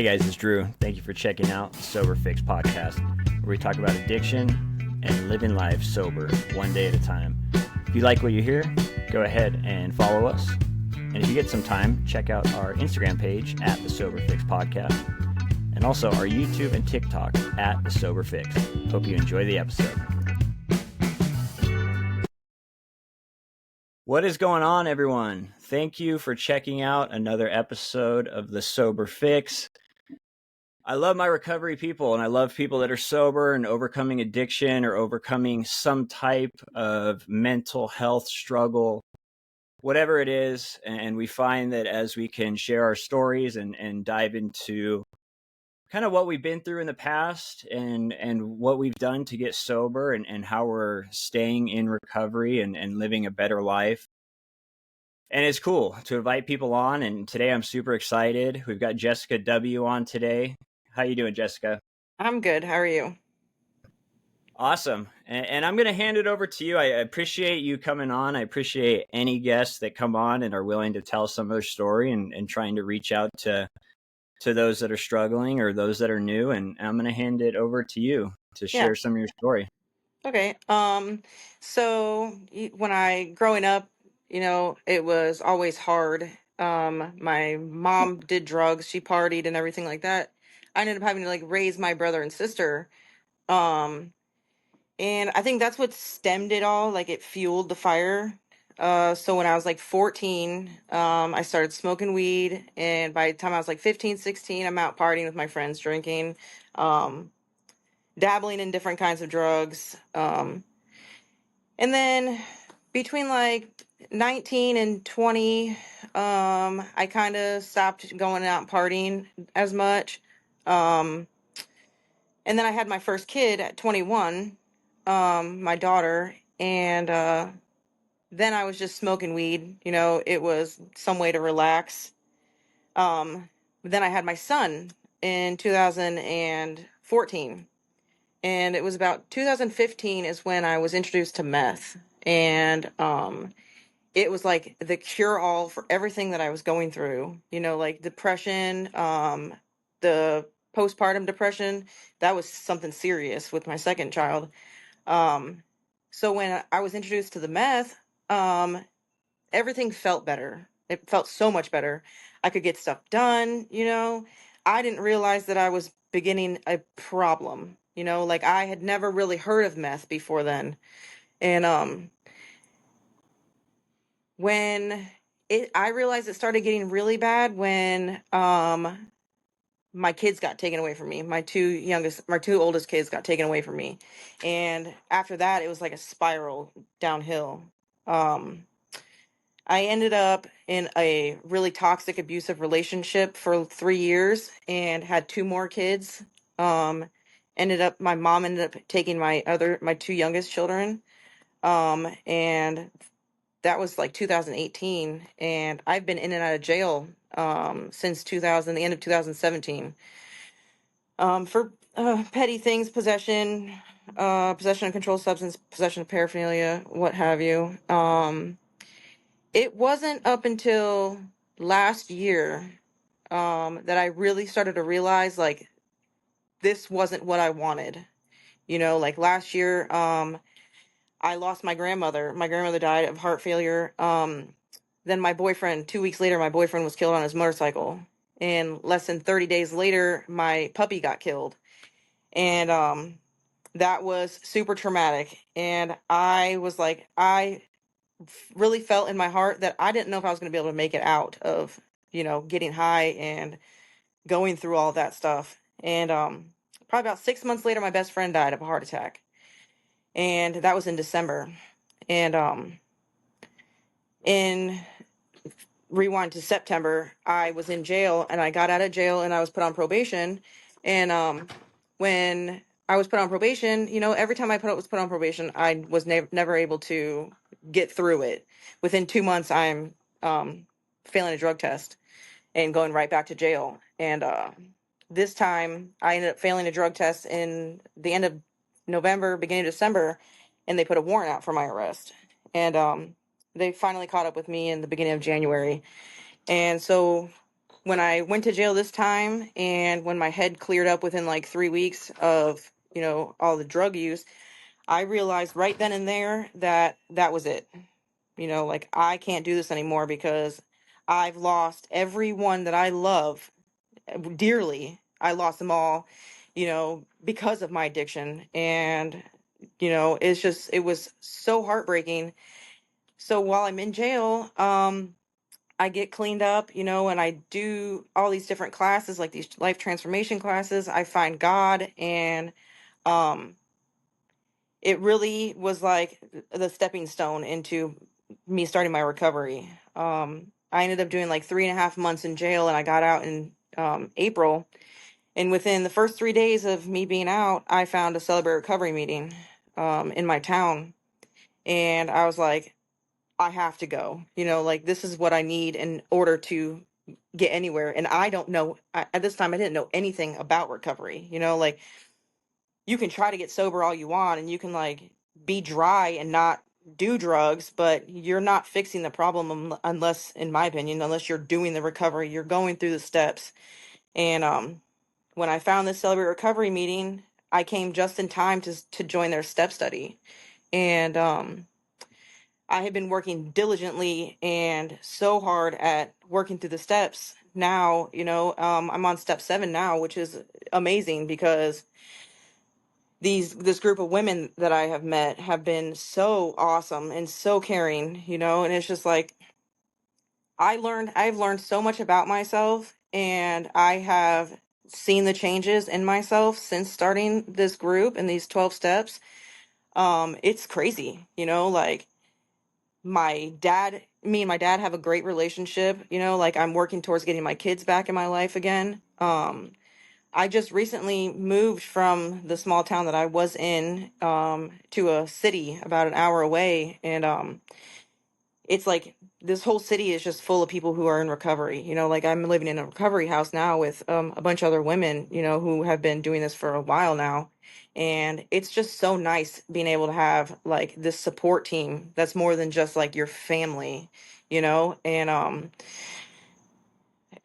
Hey guys, it's Drew. Thank you for checking out the Sober Fix podcast, where we talk about addiction and living life sober, one day at a time. If you like what you hear, go ahead and follow us. And if you get some time, check out our Instagram page at the Sober Fix podcast, and also our YouTube and TikTok at the Sober Fix. Hope you enjoy the episode. What is going on, everyone? Thank you for checking out another episode of the Sober Fix. I love my recovery people, and I love people that are sober and overcoming addiction or overcoming some type of mental health struggle, whatever it is. And we find that as we can share our stories and dive into kind of what we've been through in the past and what we've done to get sober and how we're staying in recovery and living a better life. And it's cool to invite people on. And today I'm super excited. We've got Jessica W. on today. How you doing, Jessica? I'm good. How are you? Awesome. And I'm going to hand it over to you. I appreciate you coming on. I appreciate any guests that come on and are willing to tell some of their story and trying to reach out to those that are struggling or those that are new. And I'm going to hand it over to you to share some of your story. Okay. So when growing up, it was always hard. My mom did drugs, she partied and everything like that. I ended up having to raise my brother and sister. Um, and I think that's what stemmed it all. It fueled the fire. So when I was 14, I started smoking weed, and by the time I was 15, 16, I'm out partying with my friends, drinking, um, dabbling in different kinds of drugs. And then between 19 and 20, I kind of stopped going out partying as much. Um, and then I had my first kid at 21, my daughter, and then I was just smoking weed. It was some way to relax. Then I had my son in 2014. And it was about 2015 is when I was introduced to meth. And it was like the cure all for everything that I was going through, depression, the postpartum depression. That was something serious with my second child. So when I was introduced to the meth, um, everything felt better. It felt so much better. I could get stuff done. I didn't realize that I was beginning a problem. I had never really heard of meth before then. And when I realized it started getting really bad when my kids got taken away from me. My two oldest kids got taken away from me. And after that, it was like a spiral downhill. Um I ended up in a really toxic, abusive relationship for 3 years and had two more kids. Um, my mom ended up taking my two youngest children. And that was 2018. And I've been in and out of jail, since the end of 2017, for petty things, possession of controlled substance, possession of paraphernalia, what have you. It wasn't up until last year that I really started to realize this wasn't what I wanted. Last year, I lost my grandmother. My grandmother died of heart failure. Then 2 weeks later, my boyfriend was killed on his motorcycle. And less than 30 days later, my puppy got killed. And that was super traumatic. And I really felt in my heart that I didn't know if I was going to be able to make it out of, getting high and going through all that stuff. And probably about 6 months later, my best friend died of a heart attack. And that was in December. And in rewind to September, I was in jail, and I got out of jail and I was put on probation. And when I was put on probation, every time was put on probation, I was never able to get through it. Within 2 months, I'm failing a drug test and going right back to jail. And this time, I ended up failing a drug test in the end of November, beginning of December, and they put a warrant out for my arrest. And they finally caught up with me in the beginning of January. And so when I went to jail this time, and when my head cleared up within like 3 weeks of, all the drug use, I realized right then and there that that was it. Like, I can't do this anymore because I've lost everyone that I love dearly. I lost them all, because of my addiction. And, it was so heartbreaking. So while I'm in jail, I get cleaned up, and I do all these different classes, like these life transformation classes. I find God, and um, it really was like the stepping stone into me starting my recovery. I ended up doing like 3.5 months in jail, and I got out in April. And within the first 3 days of me being out, I found a Celebrate Recovery meeting in my town. And I was like, I have to go. Like, this is what I need in order to get anywhere. And I don't know, at this time, I didn't know anything about recovery. Like, you can try to get sober all you want, and you can like be dry and not do drugs, but you're not fixing the problem unless, in my opinion, unless you're doing the recovery, you're going through the steps. And when I found this Celebrate Recovery meeting, I came just in time to join their step study. And I had been working diligently and so hard at working through the steps. Now, I'm on step 7 now, which is amazing because this group of women that I have met have been so awesome and so caring, and it's just like I've learned so much about myself, and I have seen the changes in myself since starting this group and these 12 steps. It's crazy, like me and my dad have a great relationship, like I'm working towards getting my kids back in my life again. I just recently moved from the small town that I was in to a city about an hour away, and it's like this whole city is just full of people who are in recovery. Like, I'm living in a recovery house now with a bunch of other women, who have been doing this for a while now. And it's just so nice being able to have like this support team that's more than just like your family, and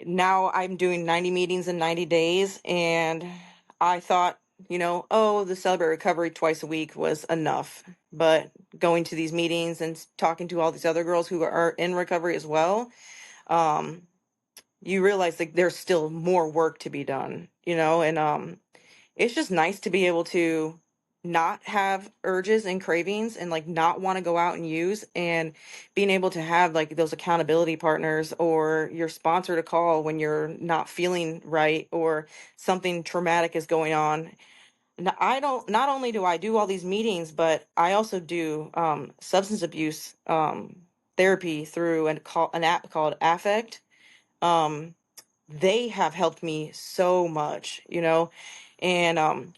now I'm doing 90 meetings in 90 days. And I thought, oh, the Celebrate Recovery twice a week was enough. But going to these meetings and talking to all these other girls who are in recovery as well, um, you realize like there's still more work to be done, and it's just nice to be able to not have urges and cravings and like not want to go out and use, and being able to have like those accountability partners or your sponsor to call when you're not feeling right or something traumatic is going on. I don't, not only do I do all these meetings, but I also do substance abuse therapy through an app called Affect. Um, they have helped me so much, and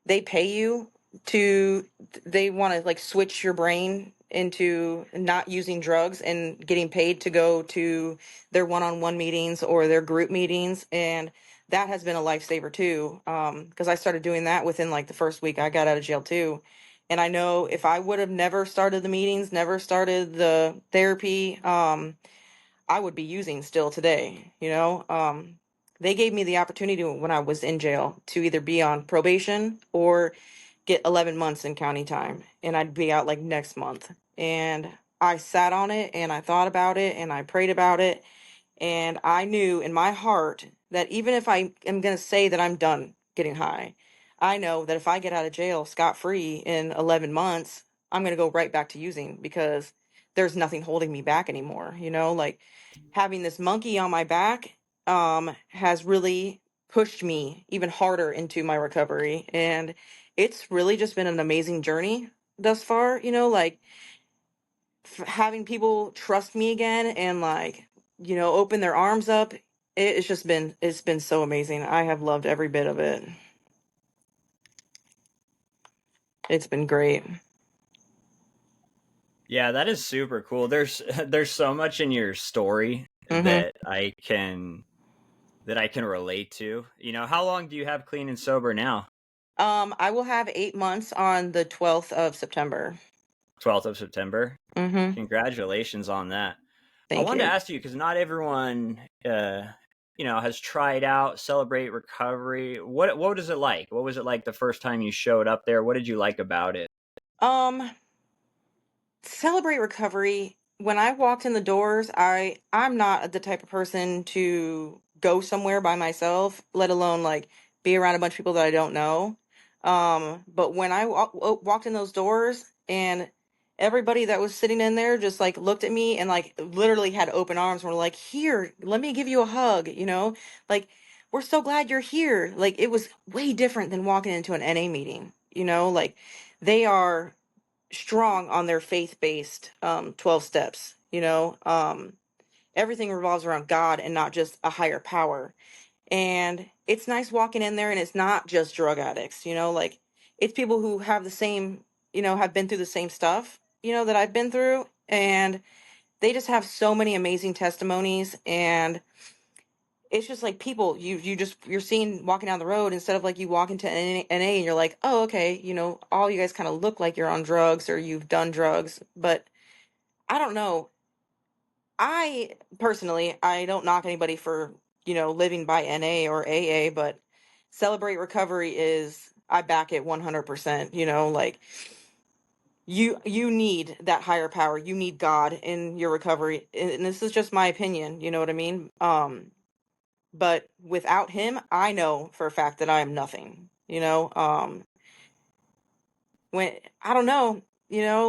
they pay you to, they want to like switch your brain into not using drugs and getting paid to go to their one-on-one meetings or their group meetings. And that has been a lifesaver too, because I started doing that within like the first week I got out of jail too. And I know if I would have never started the meetings, never started the therapy, I would be using still today, they gave me the opportunity when I was in jail to either be on probation or get 11 months in county time, and I'd be out like next month. And I sat on it, and I thought about it, and I prayed about it, and I knew in my heart that even if I am going to say that I'm done getting high, I know that if I get out of jail scot-free in 11 months, I'm going to go right back to using because there's nothing holding me back anymore. Like, having this monkey on my back has really pushed me even harder into my recovery. And it's really just been an amazing journey thus far, like having people trust me again and like, open their arms up. It's been so amazing. I have loved every bit of it. It's been great. Yeah, that is super cool. There's so much in your story Mm-hmm. that I can relate to. How long do you have clean and sober now? I will have 8 months on the 12th of September. 12th of September. Mm-hmm. Congratulations on that. I Thank wanted to you. ask you because not everyone has tried out Celebrate Recovery. What is it like? What was it like the first time you showed up there? What did you like about it? Um, Celebrate Recovery, when I walked in the doors, I'm not the type of person to go somewhere by myself, let alone like be around a bunch of people that I don't know. But when I walked in those doors and everybody that was sitting in there just like looked at me and like literally had open arms and were like, "Here, let me give you a hug," like, "We're so glad you're here." Like, it was way different than walking into an NA meeting, like they are strong on their faith-based 12 steps. Everything revolves around God and not just a higher power. And it's nice walking in there and it's not just drug addicts, like it's people who have the same, have been through the same stuff, that I've been through. And they just have so many amazing testimonies. And it's just like people you're seeing walking down the road, instead of like you walk into NA and you're like, "Oh, okay, all you guys kind of look like you're on drugs or you've done drugs." But I don't know. I personally, I don't knock anybody for, living by NA or AA, but Celebrate Recovery is, I back it 100%, like you need that higher power. You need God in your recovery. And this is just my opinion, you know what I mean? But without him, I know for a fact that I am nothing. When I don't know,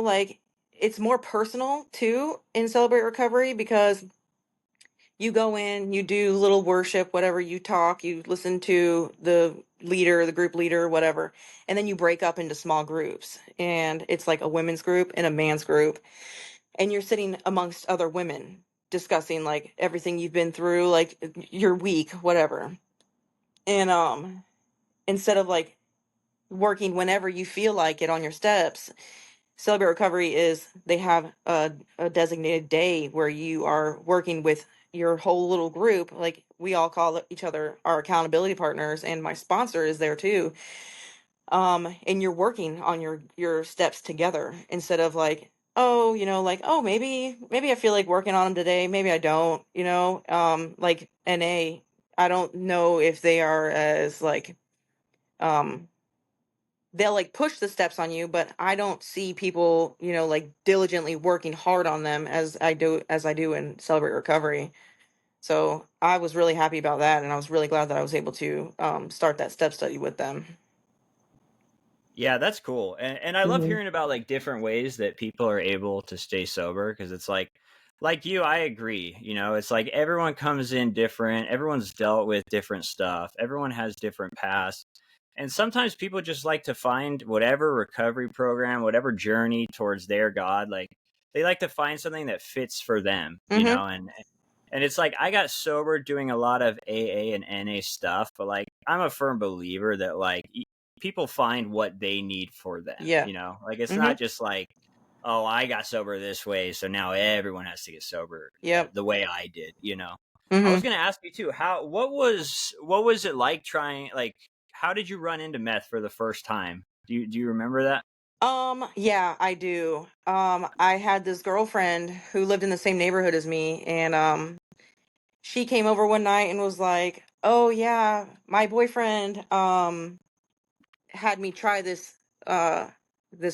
like it's more personal too in Celebrate Recovery, because you go in, you do little worship, whatever, you talk, you listen to the leader, the group leader, whatever, and then you break up into small groups. And it's like a women's group and a man's group, and you're sitting amongst other women discussing like everything you've been through, like your week, whatever. And instead of like working whenever you feel like it on your steps, Celebrate Recovery is, they have a designated day where you are working with your whole little group. Like, we all call each other our accountability partners, and my sponsor is there too. And you're working on your steps together, instead of like, oh, like, oh, maybe I feel like working on them today, maybe I don't, like NA, I don't know if they are as like, um they'll like push the steps on you, but I don't see people, like diligently working hard on them as I do in Celebrate Recovery. So I was really happy about that, and I was really glad that I was able to start that step study with them. Yeah, that's cool. And I love Hmm. hearing about like different ways that people are able to stay sober, because it's like you, I agree. It's like everyone comes in different, everyone's dealt with different stuff, everyone has different paths. And sometimes people just like to find whatever recovery program, whatever journey towards their God, like they like to find something that fits for them, Hmm. and it's like I got sober doing a lot of AA and NA stuff, but like I'm a firm believer that like people find what they need for them, Yeah. Like it's Hmm. not just like, oh, I got sober this way, so now everyone has to get sober Yep. the way I did, I Hmm. was going to ask you too, what was it like trying, like how did you run into meth for the first time? Do you remember that? Yeah, I do. I had this girlfriend who lived in the same neighborhood as me, and she came over one night and was like, "Oh yeah, my boyfriend had me try this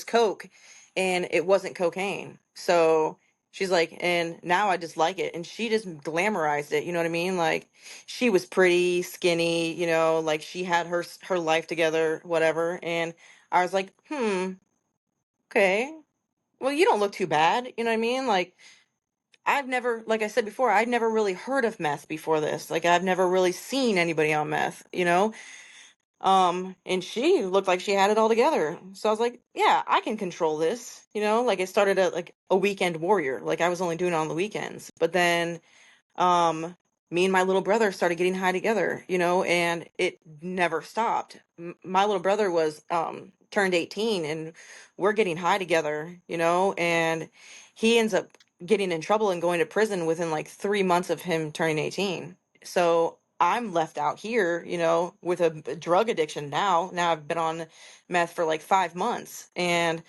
coke, and it wasn't cocaine." So she's like, "And now I just like it." And she just glamorized it, you know what I mean? Like, she was pretty skinny, like she had her life together, whatever. And I was like, okay, well, you don't look too bad, you know what I mean? Like, I've never, like I said before, I'd never really heard of meth before this. Like, I've never really seen anybody on meth, and she looked like she had it all together. So I was like, yeah, I can control this. Like, it started like a weekend warrior. Like, I was only doing it on the weekends. But then um me and my little brother started getting high together, and it never stopped. My little brother was turned 18, and we're getting high together, and he ends up getting in trouble and going to prison within like 3 months of him turning 18. So I'm left out here, with a drug addiction. Now I've been on meth for like 5 months, and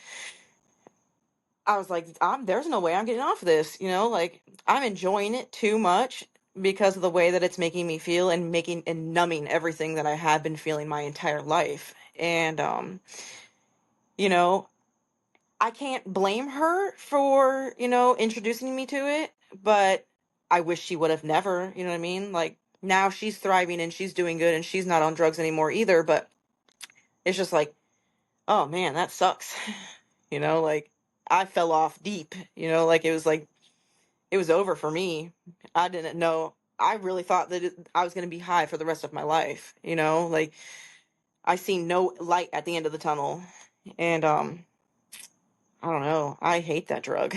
I was like, there's no way I'm getting off of this, like I'm enjoying it too much. because of the way that it's making me feel and making and numbing everything that I have been feeling my entire life. And you know, I can't blame her for, introducing me to it, but I wish she would have never, you know what I mean? Like now she's thriving and she's doing good and she's not on drugs anymore either, but it's just like, oh man, that sucks. Like I fell off deep, like it was over for me. I didn't know. I really thought that I was going to be high for the rest of my life, like I seen no light at the end of the tunnel. And I don't know. I hate that drug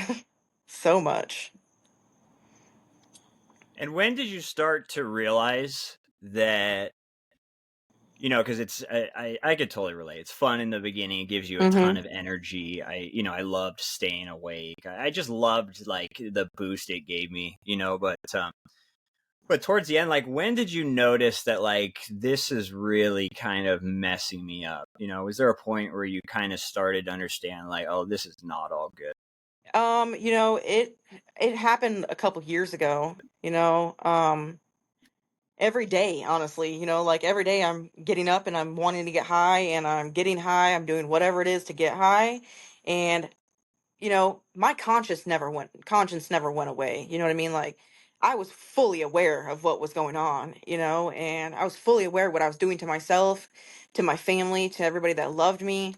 so much. And when did you start to realize that, because I could totally relate. It's fun in the beginning. It gives you a ton Mhm. of energy. I loved staying awake. I just loved like the boost it gave me, but towards the end, like when did you notice that like this is really kind of messing me up? Was there a point where you kind of started to understand like, oh, this is not all good? It happened a couple years ago, every day, honestly, like every day I'm getting up and I'm wanting to get high and I'm getting high, I'm doing whatever it is to get high. And my conscience never went away. You know what I mean? Like I was fully aware of what was going on, and I was fully aware of what I was doing to myself, to my family, to everybody that loved me.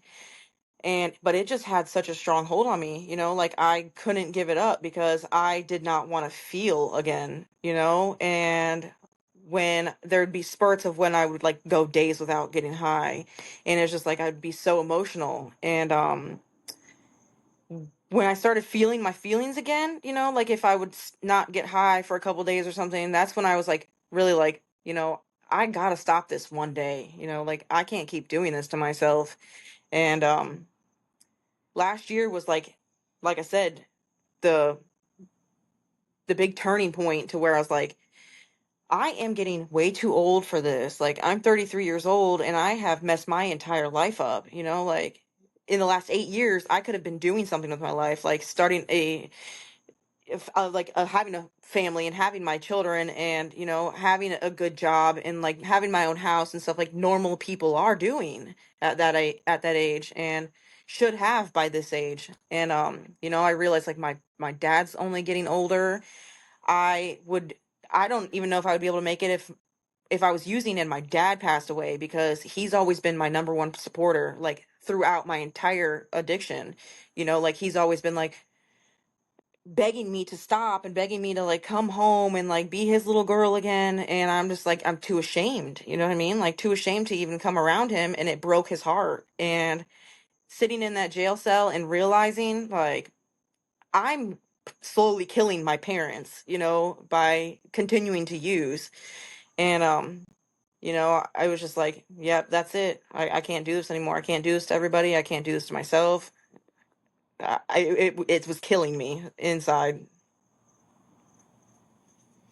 And but it just had such a strong hold on me, like I couldn't give it up because I did not want to feel again, and when there'd be spurts of when I would like go days without getting high, and it's just like I'd be so emotional. And when I started feeling my feelings again, like if I would not get high for a couple days or something, that's when I was like really like, I gotta stop this one day, like I can't keep doing this to myself. And last year was like I said, the the big turning point to where I was like, I am getting way too old for this. Like I'm 33 years old and I have messed my entire life up, like in the last 8 years I could have been doing something with my life, like starting having a family and having my children and having a good job and like having my own house and stuff like normal people are doing at that age and should have by this age. And I realized like my dad's only getting older. I would I don't even know if I would be able to make it if I was using and my dad passed away, because he's always been my number one supporter like throughout my entire addiction. Like he's always been like begging me to stop and begging me to like come home and like be his little girl again, and I'm just like I'm too ashamed, you know what I mean, like too ashamed to even come around him, and it broke his heart. And sitting in that jail cell and realizing like I'm slowly killing my parents, by continuing to use. And I was just like, yep, that's it. I can't do this anymore. I can't do this to everybody. I can't do this to myself. It was killing me inside.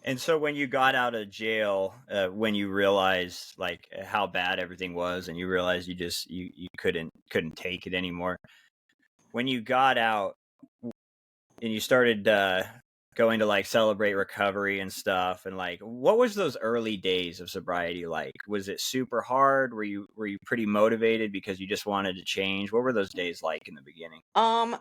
And so when you got out of jail, when you realized like how bad everything was, and you realized you couldn't take it anymore, when you got out and you started going to like celebrate recovery and stuff, and like what was those early days of sobriety like? Was it super hard? Were you pretty motivated because you just wanted to change? What were those days like in the beginning? Um,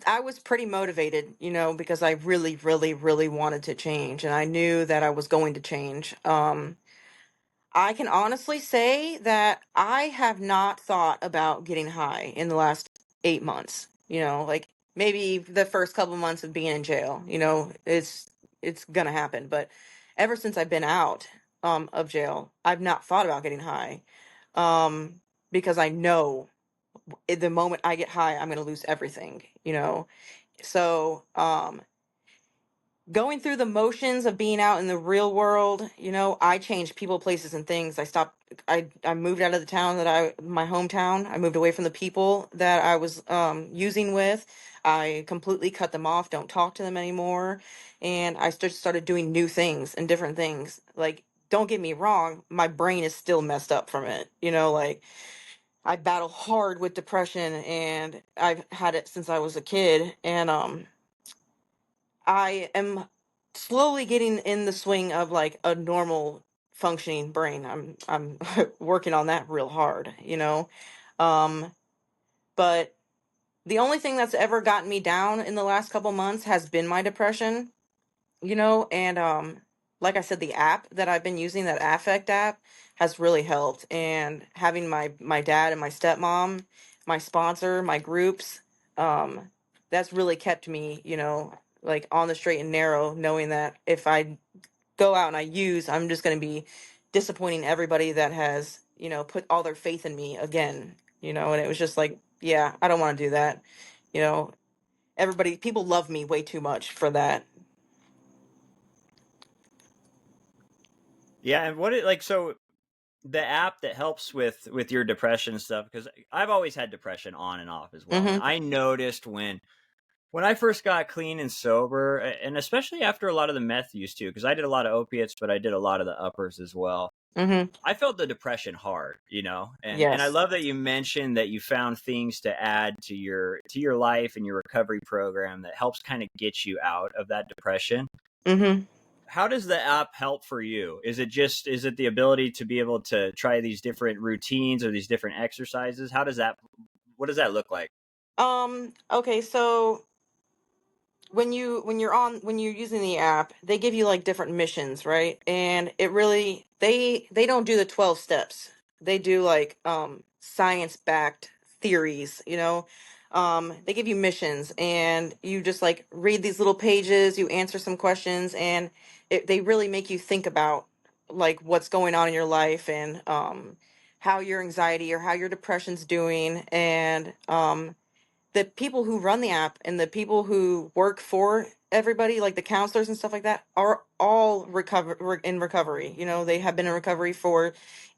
I was pretty motivated, because I really, really, really wanted to change and I knew that I was going to change. I can honestly say that I have not thought about getting high in the last 8 months. Like maybe the first couple months of being in jail, it's gonna happen. But ever since I've been out of jail, I've not thought about getting high. Um, because I know the moment I get high, I'm gonna lose everything. So going through the motions of being out in the real world, I changed people, places, and things. I moved out of the town my hometown. I moved away from the people that I was using with. I completely cut them off, don't talk to them anymore. And I just started doing new things and different things. Like, don't get me wrong, my brain is still messed up from it. Like, I battle hard with depression and I've had it since I was a kid. And I am slowly getting in the swing of like a normal functioning brain. I'm working on that real hard, you know. Um, but the only thing that's ever gotten me down in the last couple months has been my depression, you know, and like I said, the app that I've been using, that Affect app, has really helped. And having my dad and my stepmom, my sponsor, my groups, um, that's really kept me, you know, like on the straight and narrow, knowing that if I go out and I use, I'm just going to be disappointing everybody that has, you know, put all their faith in me again, you know. And it was just like, yeah, I don't want to do that, you know. Everybody, people love me way too much for that. Yeah, and what it like so the app that helps with your depression stuff, because I've always had depression on and off as well, and Mhm. I noticed when I first got clean and sober, and especially after a lot of the meth use too, because I did a lot of opiates, but I did a lot of the uppers as well. Mhm. I felt the depression hard, you know, and I Yes. love that you mentioned that you found things to add to your life and your recovery program that helps kind of get you out of that depression. Mhm. How does the app help for you? Is it the ability to be able to try these different routines or these different exercises? What does that look like? Okay, so when you're using the app, they give you like different missions, right? And it really, they don't do the 12 steps. They do like science backed theories, you know. They give you missions, and you just like read these little pages, you answer some questions, and they really make you think about like what's going on in your life, and how your anxiety or how your depression's doing. And the people who run the app and the people who work for everybody, like the counselors and stuff like that, are all in recovery. You know, they have been in recovery for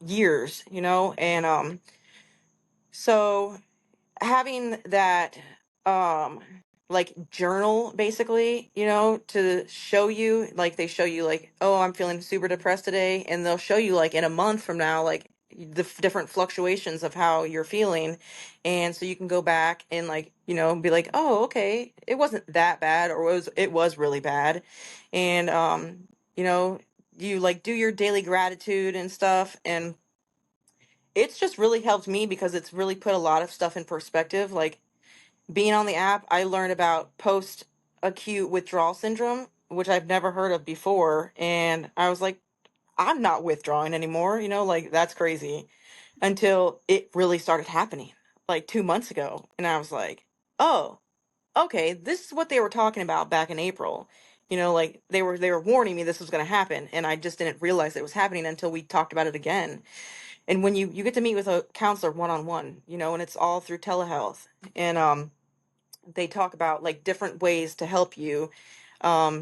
years, you know. And so having that um like journal, basically, you know, to show you, like they show you like, oh, I'm feeling super depressed today, and they'll show you like in a month from now, like the different fluctuations of how you're feeling. And so you can go back and like, you know, be like, oh, okay, it wasn't that bad, or it was really bad. And you know, you like do your daily gratitude and stuff. And it's just really helped me because it's really put a lot of stuff in perspective. Like being on the app, I learned about post-acute withdrawal syndrome, which I've never heard of before. And I was like, I'm not withdrawing anymore, you know, like that's crazy. Until it really started happening like 2 months ago. And I was like, oh, okay, this is what they were talking about back in April. You know, like they were warning me this was going to happen, and I just didn't realize it was happening until we talked about it again. And when you get to meet with a counselor one on one, you know, and it's all through telehealth. And they talk about like different ways to help you,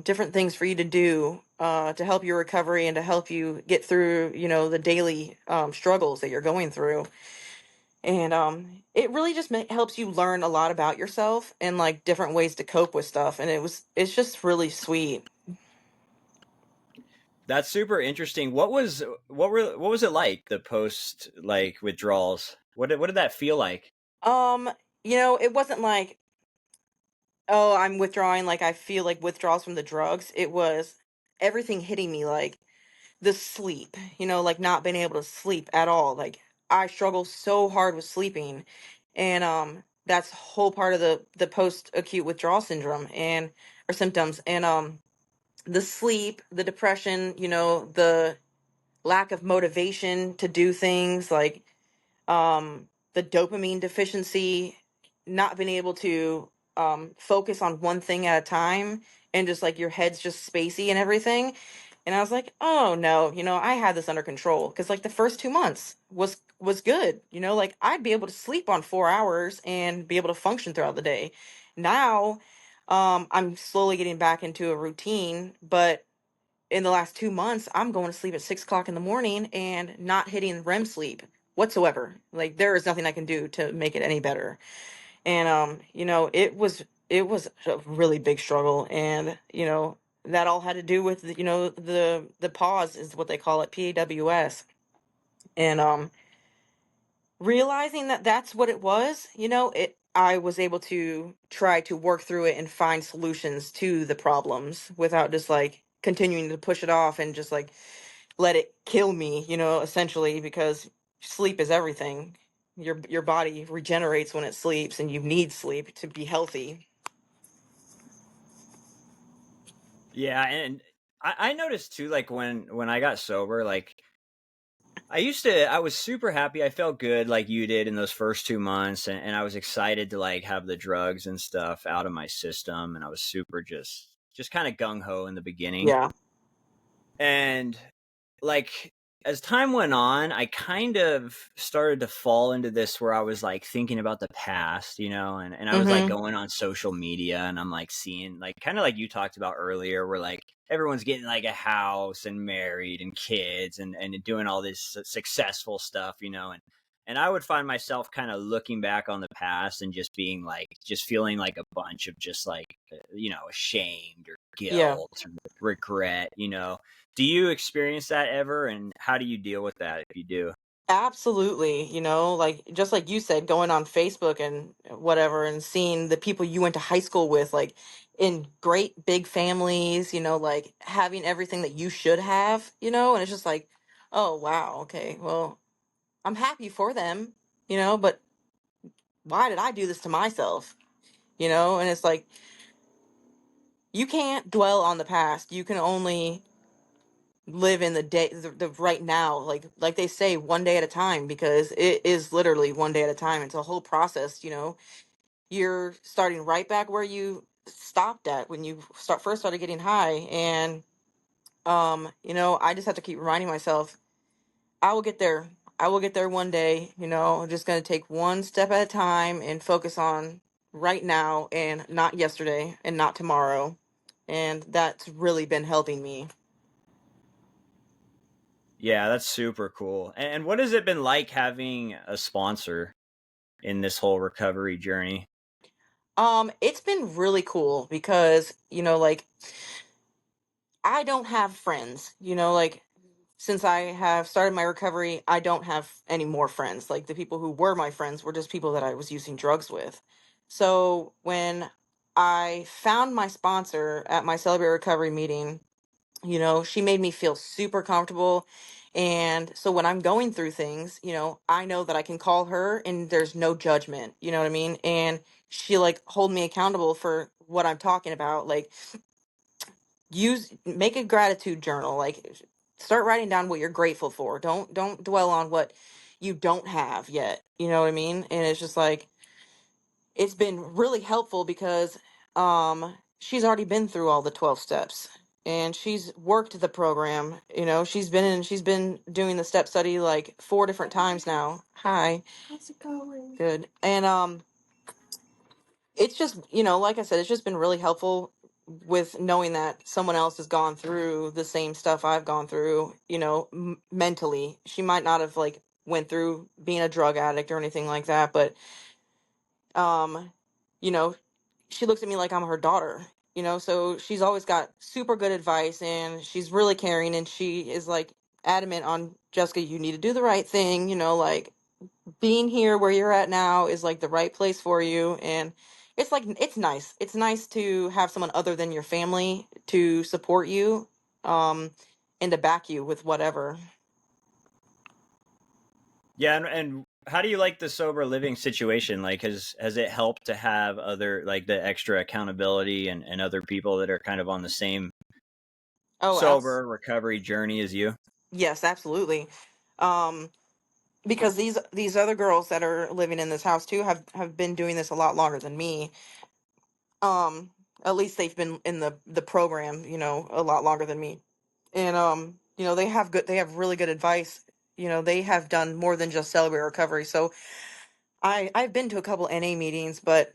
different things for you to do, to help your recovery and to help you get through, you know, the daily struggles that you're going through. And it really just helps you learn a lot about yourself and like different ways to cope with stuff. And it's just really sweet. That's super interesting. What was it like, the post like withdrawals? What did that feel like? Um, you know, it wasn't like, oh, I'm withdrawing, like I feel like withdrawals from the drugs. It was everything hitting me, like the sleep, you know, like not being able to sleep at all. Like I struggle so hard with sleeping. And that's whole part of the post acute withdrawal syndrome and or symptoms. And the sleep, the depression, you know, the lack of motivation to do things, like the dopamine deficiency, not being able to focus on one thing at a time, and just like your head's just spacey and everything. And I was like, oh no, you know, I had this under control, because like the first 2 months was good, you know, like I'd be able to sleep on 4 hours and be able to function throughout the day. Now I'm slowly getting back into a routine, but in the last 2 months, I'm going to sleep at 6 o'clock in the morning and not hitting REM sleep whatsoever. Like there is nothing I can do to make it any better. And you know, it was a really big struggle, and you know that all had to do with you know the pause is what they call it, PAWS. And realizing that that's what it was, you know, I was able to try to work through it and find solutions to the problems without just like continuing to push it off and just like let it kill me, essentially, because sleep is everything. Your body regenerates when it sleeps, and you need sleep to be healthy. Yeah, and I noticed too, like when I got sober, like I was super happy. I felt good like you did in those first 2 months, and I was excited to like have the drugs and stuff out of my system, and I was super just kind of gung ho in the beginning. Yeah. And like as time went on, I kind of started to fall into this where I was like thinking about the past, and I was like Mm-hmm. going on social media and I'm like seeing like kind of like you talked about earlier, where like everyone's getting like a house and married and kids and doing all this successful stuff, and I would find myself kind of looking back on the past and just being like, just feeling like a bunch of just like, ashamed or Yeah. guilt or regret. Do you experience that ever, and how do you deal with that if you do? Absolutely. Like just like you said, going on Facebook and whatever and seeing the people you went to high school with, like in great big families, like having everything that you should have, and it's just like, oh, wow, okay, well, I'm happy for them, but why did I do this to myself? And it's like, you can't dwell on the past. You can only live in the day, the right now, like they say, one day at a time, because it is literally one day at a time. It's a whole process. You're starting right back where you stopped at when you first started getting high. And I just have to keep reminding myself, I will get there. I will get there one day. I'm just going to take one step at a time and focus on right now and not yesterday and not tomorrow. And that's really been helping me. Yeah, that's super cool. And what has it been like having a sponsor in this whole recovery journey? It's been really cool because, like, I don't have friends, like, since I have started my recovery, I don't have any more friends. Like, the people who were my friends were just people that I was using drugs with. So when I found my sponsor at my Celebrate Recovery meeting, she made me feel super comfortable. And so when I'm going through things, I know that I can call her and there's no judgment, you know what I mean? And she like hold me accountable for what I'm talking about. Like, make a gratitude journal, like start writing down what you're grateful for. Don't dwell on what you don't have yet, you know what I mean? And it's just like, it's been really helpful because she's already been through all the 12 steps and she's worked the program. She's been doing the step study like 4 different times now. Hi. How's it going? Good. And it's just, like I said, it's just been really helpful with knowing that someone else has gone through the same stuff I've gone through, mentally. She might not have like went through being a drug addict or anything like that, but um you know she looks at me like I'm her daughter, so she's always got super good advice and she's really caring and she is like adamant on, Jessica, you need to do the right thing, like being here where you're at now is like the right place for you. And it's like, it's nice to have someone other than your family to support you, um and to back you with whatever. Yeah, and how do you like the sober living situation? Like, has it helped to have other like the extra accountability and other people that are kind of on the same Oh, sober recovery journey as you? yes, absolutely. um because these other girls that are living in this house too have been doing this a lot longer than me. um at least they've been in the program, a lot longer than me. And they have really good advice. They have done more than just celebrate recovery. So I've been to a couple NA meetings, but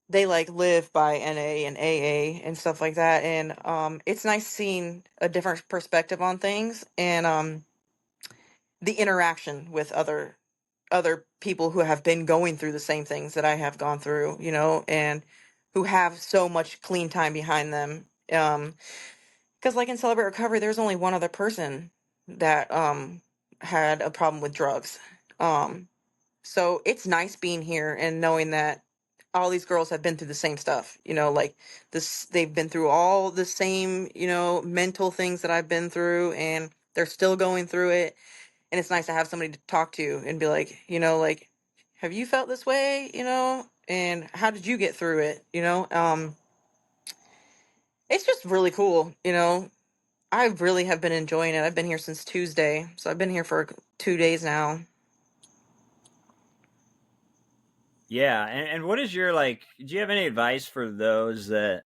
they like live by NA and AA and stuff like that. And it's nice seeing a different perspective on things, and the interaction with other people who have been going through the same things that I have gone through, and who have so much clean time behind them. Because like in Celebrate Recovery, there's only one other person that had a problem with drugs. Um, So it's nice being here and knowing that all these girls have been through the same stuff, like this, they've been through all the same, mental things that I've been through, and they're still going through it. And it's nice to have somebody to talk to and be like, like, have you felt this way, and how did you get through it? It's just really cool. I really have been enjoying it. I've been here since Tuesday, so I've been here for 2 days now. Yeah, and what is your like? Do you have any advice for those that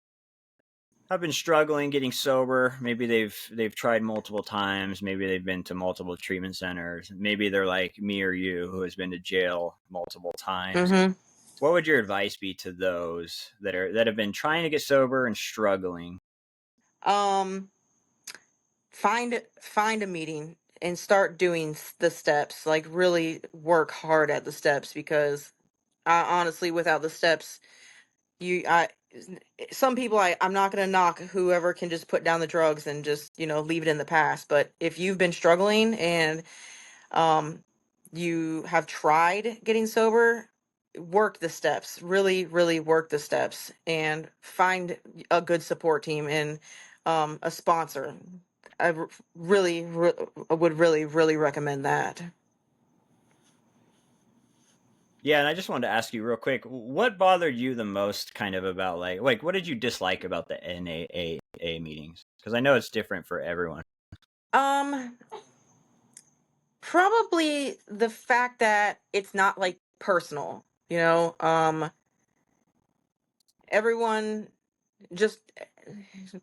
have been struggling getting sober? Maybe they've tried multiple times. Maybe they've been to multiple treatment centers. Maybe they're like me or you, who has been to jail multiple times. Mm-hmm. What would your advice be to those that have been trying to get sober and struggling? Um, find a meeting and start doing the steps. Like really work hard at the steps, because honestly, without the steps, you I some people, I'm not going to knock whoever can just put down the drugs and just leave it in the past. But if you've been struggling and um you have tried getting sober, work the steps, really really work the steps, and find a good support team and a sponsor. I would really really recommend that. Yeah, and I just wanted to ask you real quick, what bothered you the most kind of about like what did you dislike about the NAAA meetings? Because I know it's different for everyone. um Probably the fact that it's not like personal, everyone just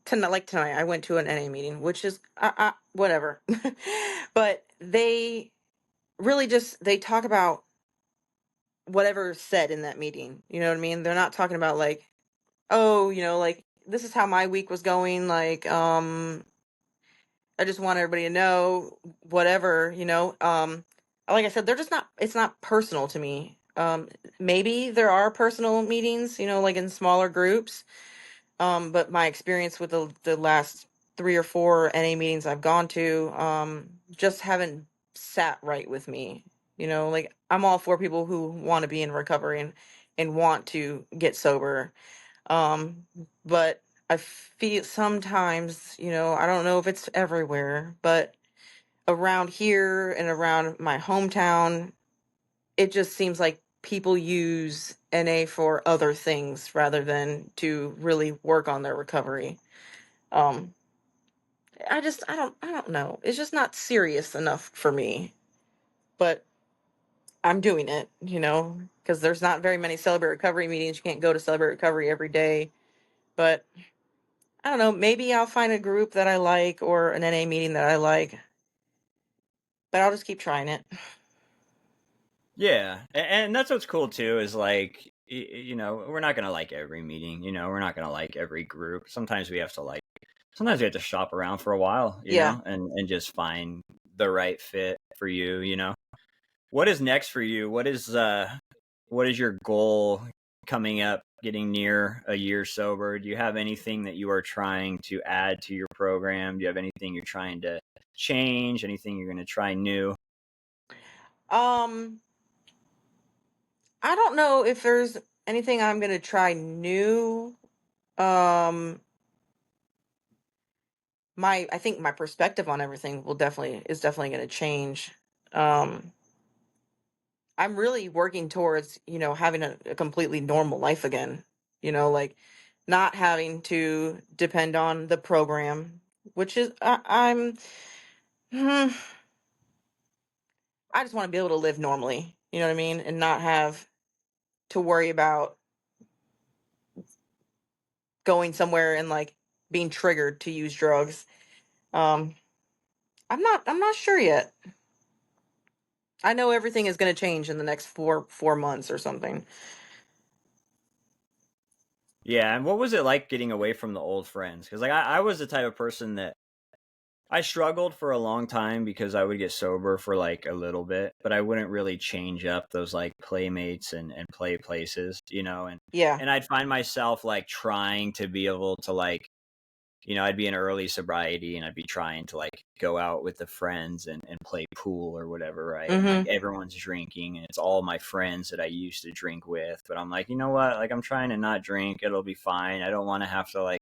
tonight, like tonight, I went to an NA meeting, which is whatever. But they really just they talk about whatever's said in that meeting. You know what I mean? They're not talking about like, oh, like this is how my week was going. Like, I just want everybody to know whatever, like I said, they're just not, it's not personal to me. Maybe there are personal meetings, like in smaller groups. But my experience with the last 3 or 4 NA meetings I've gone to, just haven't sat right with me. Like I'm all for people who want to be in recovery and want to get sober. Um, but I feel sometimes, I don't know if it's everywhere, but around here and around my hometown, it just seems like people use NA for other things rather than to really work on their recovery. Um, I don't know. It's just not serious enough for me, but I'm doing it, because there's not very many Celebrate Recovery meetings. You can't go to Celebrate Recovery every day, but I don't know. Maybe I'll find a group that I like or an NA meeting that I like, but I'll just keep trying it. Yeah, and that's what's cool too is like we're not gonna like every meeting. We're not gonna like every group. Sometimes we have to shop around for a while, Yeah. and just find the right fit for you. What is next for you? What is your goal coming up, getting near a year sober? Do you have anything that you are trying to add to your program? Do you have anything you're trying to change? Anything you're going to try new? Um, I don't know if there's anything I'm gonna try new. Um, I think my perspective on everything is definitely gonna change. Um, I'm really working towards, having a completely normal life again. Like not having to depend on the program, which is hmm, I just want to be able to live normally. You know what I mean, and not have to worry about going somewhere and like being triggered to use drugs. Um, I'm not sure yet. I know everything is going to change in the next four months or something. Yeah, and what was it like getting away from the old friends? Because like I was the type of person that I struggled for a long time because I would get sober for like a little bit, but I wouldn't really change up those like playmates and play places, and Yeah. and I'd find myself like trying to be able to like I'd be in early sobriety and I'd be trying to like go out with the friends and play pool or whatever, right? And like Mm-hmm. everyone's drinking and it's all my friends that I used to drink with. But I'm like, you know what? Like I'm trying to not drink. It'll be fine. I don't want to have to like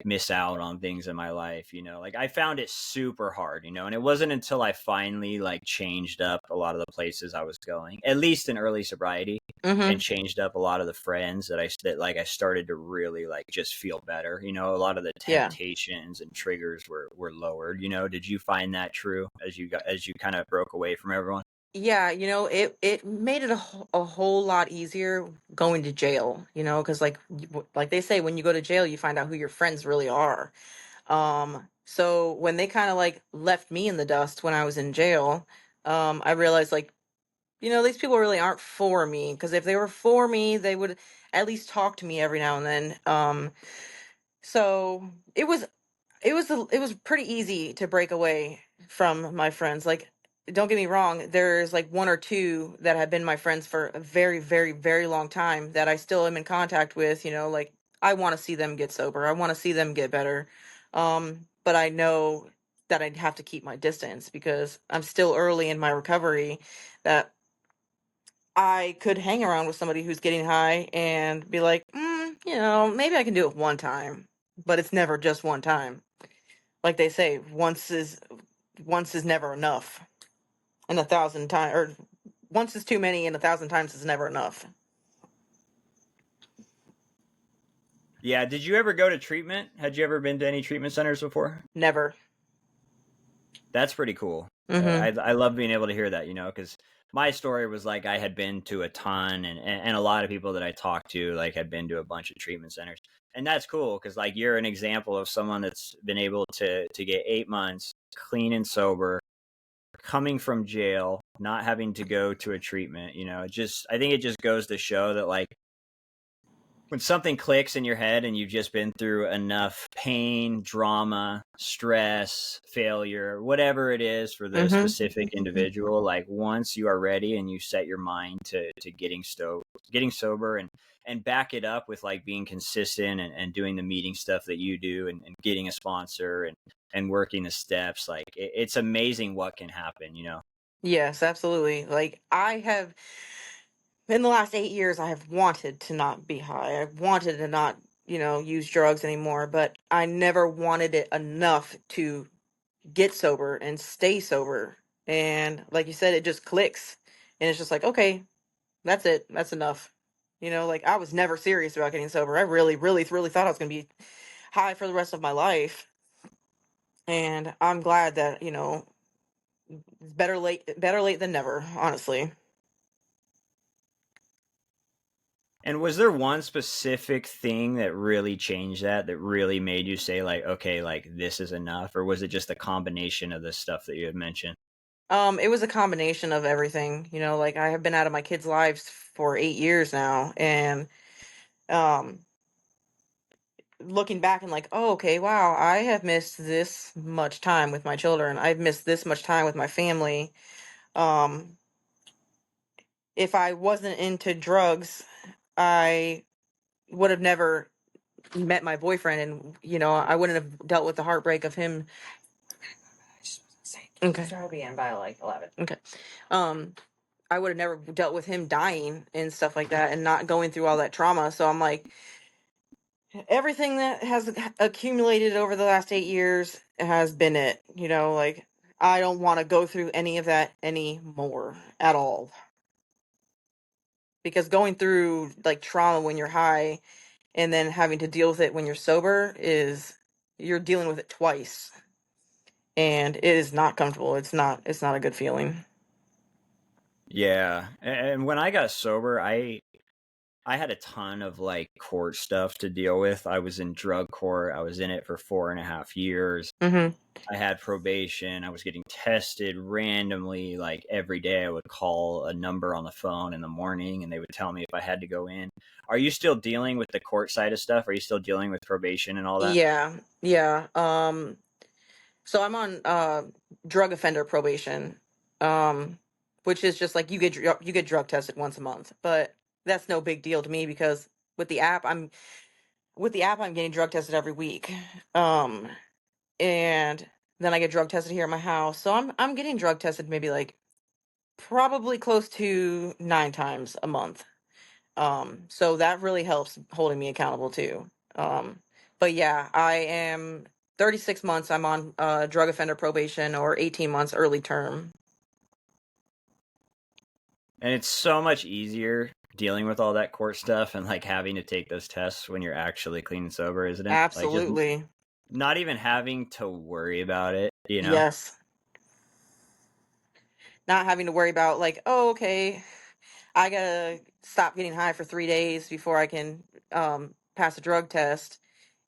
miss out on things in my life, like I found it super hard, and it wasn't until I finally like changed up a lot of the places I was going, at least in early sobriety, and Mm-hmm. changed up a lot of the friends that I started to really like just feel better. A lot of the Yeah. temptations and triggers were lowered. Did you find that true as you kind of broke away from everyone? Yeah, it made it a whole lot easier going to jail, because like they say, when you go to jail, you find out who your friends really are. So when they kind of like left me in the dust when I was in jail, I realized like, these people really aren't for me, because if they were for me, they would at least talk to me every now and then. So it was pretty easy to break away from my friends. Like, don't get me wrong, there's like one or two that have been my friends for a very, very, very long time that I still am in contact with. Like, I want to see them get sober. I want to see them get better. But I know that I'd have to keep my distance because I'm still early in my recovery, that I could hang around with somebody who's getting high and be like, maybe I can do it one time, but it's never just one time. Like they say, once is never enough, and 1,000 times, or once is too many, and 1,000 times is never enough. Yeah, did you ever go to treatment? Had you ever been to any treatment centers before? Never. That's pretty cool. Mm-hmm. I love being able to hear that, because my story was like I had been to a ton, and a lot of people that I talked to like had been to a bunch of treatment centers, and that's cool because like you're an example of someone that's been able to get 8 months clean and sober, coming from jail, not having to go to a treatment. I think it just goes to show that like when something clicks in your head and you've just been through enough pain, drama, stress, failure, whatever it is for the Mm-hmm. specific individual, like once you are ready and you set your mind to getting sober and back it up with like being consistent and doing the meeting stuff that you do and getting a sponsor and working the steps, like it's amazing what can happen. Yes, absolutely. Like, I have, in the last 8 years, I have wanted to not be high. I wanted to not, use drugs anymore, but I never wanted it enough to get sober and stay sober. And like you said, it just clicks. And it's just like, okay, that's it. That's enough. Like, I was never serious about getting sober. I really, really, really thought I was going to be high for the rest of my life. And I'm glad that, it's better late than never, honestly. And was there one specific thing that really changed that really made you say like, okay, like this is enough? Or was it just a combination of the stuff that you had mentioned? It was a combination of everything. Like, I have been out of my kids' lives for 8 years now, and um, looking back and like, oh, okay, wow, I have missed this much time with my children. I've missed this much time with my family. Um, if I wasn't into drugs, I would have never met my boyfriend, and I wouldn't have dealt with the heartbreak of him. Okay. I'll be in by like 11. Okay. Um, I would have never dealt with him dying and stuff like that, and not going through all that trauma. So I'm like, everything that has accumulated over the last 8 years has been it. Like, I don't want to go through any of that anymore at all. Because going through like trauma when you're high and then having to deal with it when you're sober, you're dealing with it twice. And it is not comfortable. It's not a good feeling. Yeah. And when I got sober, I had a ton of like court stuff to deal with. I was in drug court. I was in it for 4.5 years. Mhm. I had probation. I was getting tested randomly. Like every day, I would call a number on the phone in the morning and they would tell me if I had to go in. Are you still dealing with the court side of stuff? Are you still dealing with probation and all that? Yeah. Yeah. So I'm on drug offender probation. Um which is just like, you get drug tested once a month. But that's no big deal to me because with the app, with the app, I'm getting drug tested every week. Um, and then I get drug tested here at my house. So I'm getting drug tested maybe like probably close to 9 times a month. So that really helps holding me accountable too. But yeah, I am 36 months. I'm on drug offender probation, or 18 months early term. And it's so much easier dealing with all that court stuff and like having to take those tests when you're actually clean and sober, isn't it? Like just Absolutely. not even having to worry about it, you know? Yes. Not having to worry about like, oh, okay, I gotta stop getting high for 3 days before I can pass a drug test,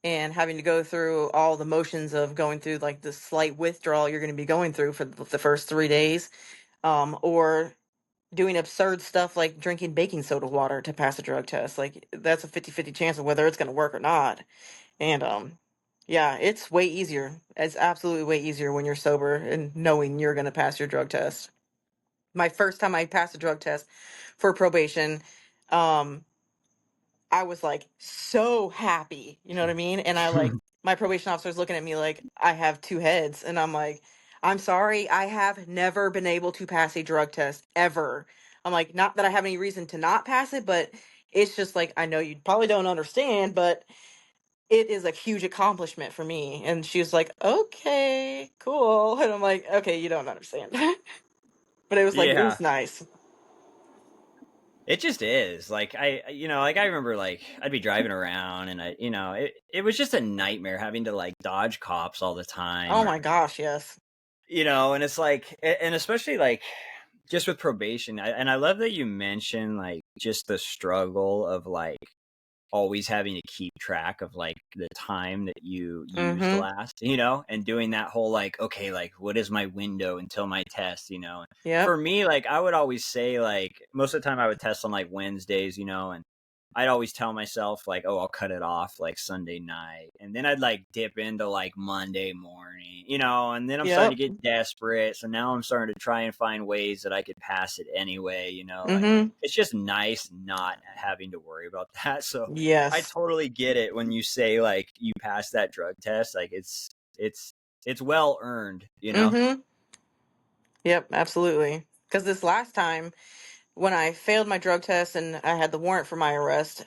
and having to go through all the motions of going through like the slight withdrawal you're going to be going through for the first 3 days, or doing absurd stuff like drinking baking soda water to pass a drug test. Like that's a 50-50 chance of whether it's going to work or not. And yeah, it's way easier. It's absolutely way easier when you're sober and knowing you're going to pass your drug test. My first time I passed a drug test for probation, um I was like so happy, you know what I mean? And I like, my probation officer's looking at me like I have two heads, and I'm like, I'm sorry, I have never been able to pass a drug test ever. I'm like, not that I have any reason to not pass it, but it's just like, I know you probably don't understand, but it is a huge accomplishment for me. And she was like, okay, cool. And I'm like, okay, you don't understand. But it was like, it Yeah. was nice. It just is. Like like I remember like I'd be driving around and it was just a nightmare having to like dodge cops all the time Oh or my gosh, yes. and it's like and especially like just with probation. And I love that you mentioned like just the struggle of like always having to keep track of like the time that you used Mm-hmm. last, and doing that whole like, okay, like what is my window until my test, Yep. for me, like I would always say like most of the time I would test on like Wednesdays, and I'd always tell myself like, oh, I'll cut it off like Sunday night. And then I'd like dip into like Monday morning, and then I'm starting Yep. to get desperate. So now I'm starting to try and find ways that I could pass it anyway, like Mm-hmm. it's just nice not having to worry about that. So I Yes. totally get it when you say like you pass that drug test, like it's it's well earned. Mm-hmm. Yep, absolutely. Because this last time when I failed my drug test and I had the warrant for my arrest,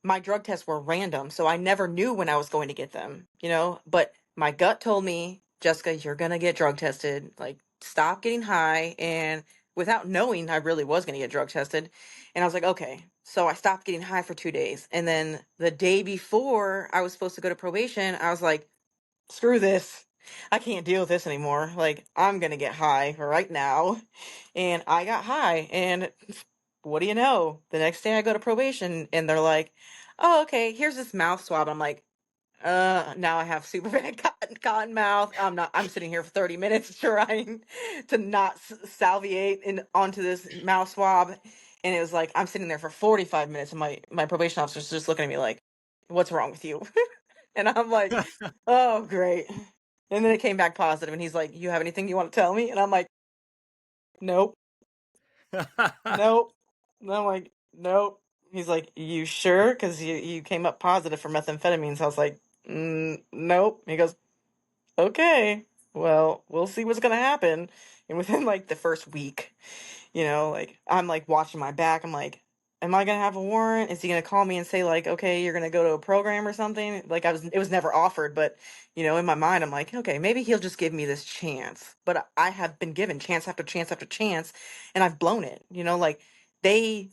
my drug tests were random, so I never knew when I was going to get them, But my gut told me, Jessica, you're gonna get drug tested. Like, stop getting high. And without knowing, I really was gonna get drug tested. And I was like, okay. So I stopped getting high for 2 days. And then the day before I was supposed to go to probation, I was like, screw this. I can't deal with this anymore. Like, I'm gonna get high right now. And I got high. And what do you know? The next day I go to probation and they're like, oh, okay, here's this mouth swab. I'm like, now I have super bad cotton mouth. I'm sitting here for 30 minutes trying to not salivate onto this mouth swab. And it was like, I'm sitting there for 45 minutes and my probation officer's just looking at me like, what's wrong with you? And I'm like, oh, great. And then it came back positive, and he's like, you have anything you want to tell me? And I'm like, nope, nope. And I'm like, nope. He's like, you sure? Because you came up positive for methamphetamine. So I was like, nope. He goes, okay, well, we'll see what's going to happen. And within like the first week, like I'm like watching my back. I'm like, am I gonna have a warrant? Is he gonna call me and say like, okay, you're gonna go to a program or something? Like it was never offered, but in my mind, I'm like, okay, maybe he'll just give me this chance. But I have been given chance after chance after chance, and I've blown it. Like they,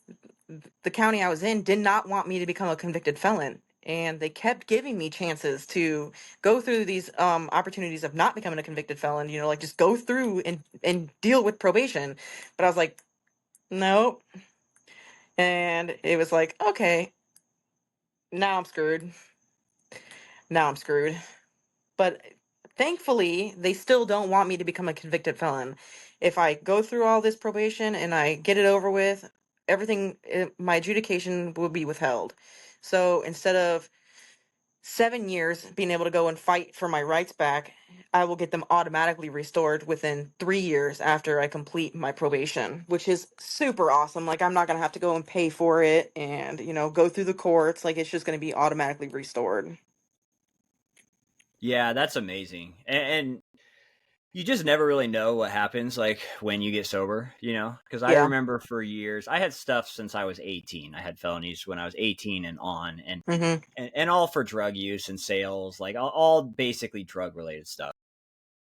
the county I was in, did not want me to become a convicted felon. And they kept giving me chances to go through these opportunities of not becoming a convicted felon, like just go through and deal with probation. But I was like, nope. And it was like, okay, now I'm screwed. Now I'm screwed. But thankfully, they still don't want me to become a convicted felon. If I go through all this probation and I get it over with, everything, my adjudication will be withheld. So instead of 7 years being able to go and fight for my rights back, I will get them automatically restored within 3 years after I complete my probation, which is super awesome. Like, I'm not going to have to go and pay for it and, go through the courts. Like, it's just going to be automatically restored. Yeah, that's amazing. And you just never really know what happens like when you get sober, because I Yeah. remember for years I had stuff since I was 18. I had felonies when I was 18 and on, Mm-hmm. and all for drug use and sales, like all basically drug related stuff.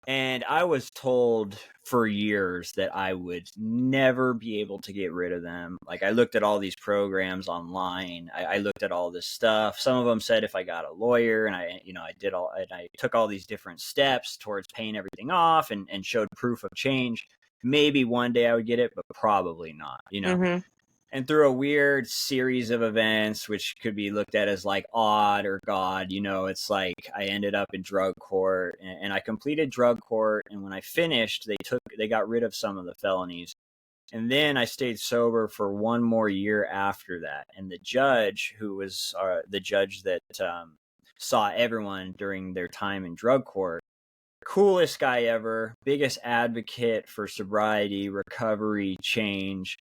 And I was told for years that I would never be able to get rid of them. Like, I looked at all these programs online. I looked at all this stuff. Some of them said if I got a lawyer and I took all these different steps towards paying everything off and showed proof of change, maybe one day I would get it, but probably not. Mm-hmm. And through a weird series of events, which could be looked at as like odd or God, it's like I ended up in drug court and I completed drug court. And when I finished, they got rid of some of the felonies. And then I stayed sober for one more year after that. And the judge, who was the judge that saw everyone during their time in drug court, coolest guy ever, biggest advocate for sobriety, recovery, change.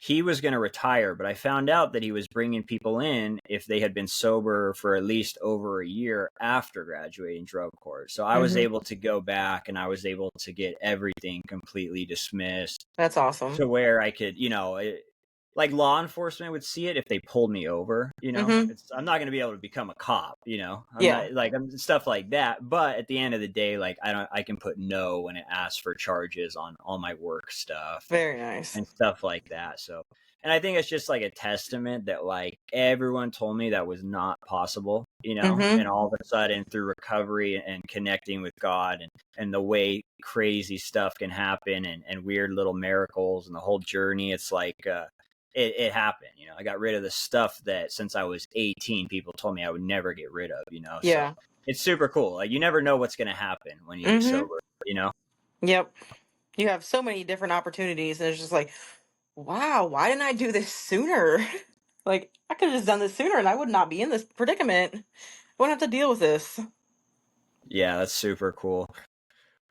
He was going to retire, but I found out that he was bringing people in if they had been sober for at least over a year after graduating drug court. So I was able to go back and I was able to get everything completely dismissed That's awesome. to where I could, like law enforcement would see it if they pulled me over, Mm-hmm. I'm not going to be able to become a cop, I'm Yeah. not like I'm stuff like that. But at the end of the day, like I can put no when it asks for charges on all my work stuff Very nice. and stuff like that. So, and I think it's just like a testament that like everyone told me that was not possible, Mm-hmm. and all of a sudden through recovery and connecting with God and the way crazy stuff can happen and weird little miracles and the whole journey, it's like, it happened, I got rid of the stuff that since I was 18, people told me I would never get rid of, Yeah. so it's super cool. Like, you never know what's going to happen when you get Mm-hmm. sober. Yep. You have so many different opportunities, and it's just like, wow, why didn't I do this sooner? Like, I could have just done this sooner and I would not be in this predicament. I wouldn't have to deal with this. Yeah, that's super cool.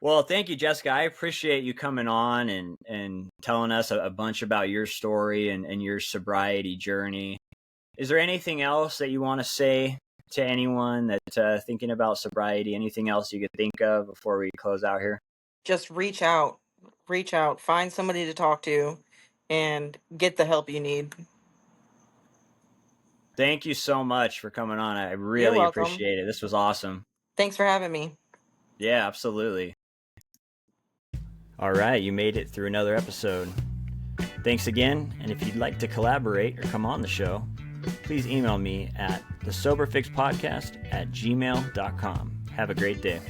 Well, thank you, Jessica. I appreciate you coming on and telling us a bunch about your story and your sobriety journey. Is there anything else that you want to say to anyone that's thinking about sobriety? Anything else you could think of before we close out here? Just reach out. Reach out. Find somebody to talk to and get the help you need. Thank you so much for coming on. I You're really welcome. appreciate it. This was awesome. Thanks for having me. Yeah, absolutely. All right, you made it through another episode. Thanks again, and if you'd like to collaborate or come on the show, please email me at thesoberfixpodcast@gmail.com. Have a great day.